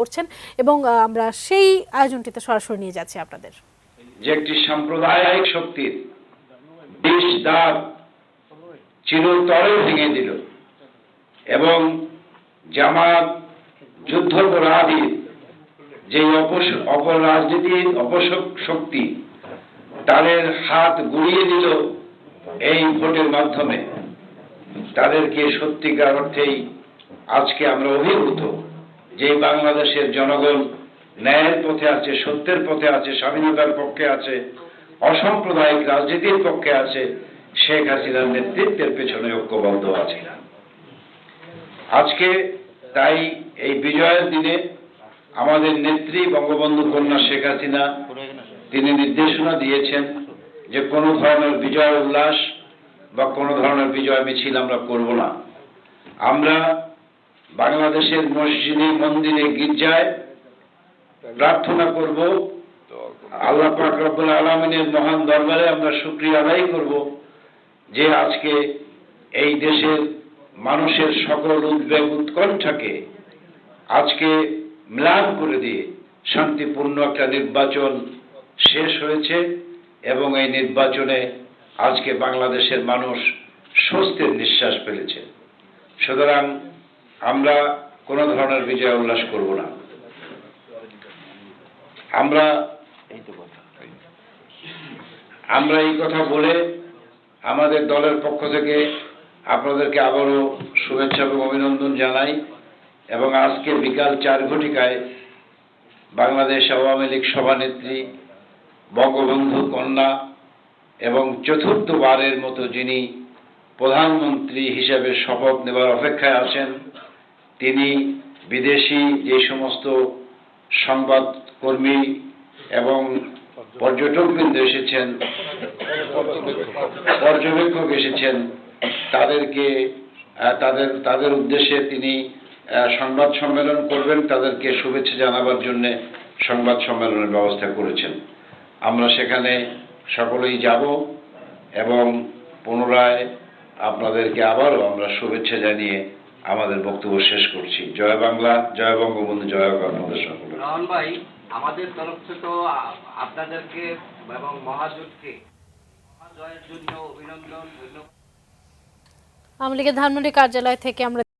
করছেন এবং আমরা সেই আয়োজনটিতে সরাসরি নিয়ে যাচ্ছি আপনাদের। যে একটি সাম্প্রদায়িক শক্তির বিষ দ্বার চিরতরে ভেঙে দিল এবং জামাত যুদ্ধাপরাধী যে অপর রাজনীতির অপশক্তি তাদের হাত গুড়িয়ে দিল এই ভোটের মাধ্যমে। তাদেরকে সত্যিকার অর্থেই আজকে আমরা অভিভূত যে বাংলাদেশের জনগণ ন্যায়ের পথে আছে, সত্যের পথে আছে, স্বাধীনতার পক্ষে আছে, অসাম্প্রদায়িক রাজনীতির পক্ষে আছে, শেখ হাসিনার নেতৃত্বের পেছনে ঐক্যবদ্ধ আছে। আজকে তাই এই বিজয়ের দিনে আমাদের নেত্রী বঙ্গবন্ধু কন্যা শেখ হাসিনা তিনি নির্দেশনা দিয়েছেন যে কোনো ধরনের বিজয় উল্লাস বা কোনো ধরনের বিজয় মিছিল আমরা করব না। আমরা বাংলাদেশের মসজিদে, মন্দিরে, গির্জায় প্রার্থনা করব, আল্লাহ পাক রব্বুল আলামিনের মহান দরবারে আমরা শুকরিয়া আদায় করব যে আজকে এই দেশের মানুষের সকল উদ্বেগ উৎকণ্ঠাকে আজকে ম্লান করে দিয়ে শান্তিপূর্ণ একটা নির্বাচন শেষ হয়েছে এবং এই নির্বাচনে আজকে বাংলাদেশের মানুষ স্বস্তির নিঃশ্বাস ফেলেছে। সুতরাং আমরা কোনো ধরনের বিজয় উল্লাস করব না। আমরা এই কথা বলে আমাদের দলের পক্ষ থেকে আপনাদেরকে আবারও শুভেচ্ছা এবং অভিনন্দন জানাই এবং আজকে বিকাল 4 ঘটিকায় বাংলাদেশ আওয়ামী লীগ সভানেত্রী বঙ্গবন্ধু কন্যা এবং চতুর্থবারের মতো যিনি প্রধানমন্ত্রী হিসেবে শপথ নেবার অপেক্ষায় আছেন, তিনি বিদেশি যে সমস্ত সংবাদকর্মী এবং পর্যটকবৃন্দ এসেছেন, পর্যবেক্ষক এসেছেন, তাদেরকে তাদের উদ্দেশ্যে তিনি সংবাদ সম্মেলন করবেন। তাদেরকে শুভেচ্ছা জানাবার জন্য সংবাদ সম্মেলনের ব্যবস্থা করেছেন। আমরা সেখানে সকলেই যাব এবং পুনরায় আপনাদেরকে আবারও আমরা শুভেচ্ছা জানিয়ে আমাদের বক্তব্য শেষ করছি। জয় বাংলা, জয় বঙ্গবন্ধু, জয় আপনাদের সকলে। রহমান ভাই, আমাদের তরফ থেকে আপনাদেরকে এবং মহাজোটকে মহাজয়ের জন্য অভিনন্দন। আওয়ামী লীগের ধানমন্ডি কার্যালয় থেকে আমরা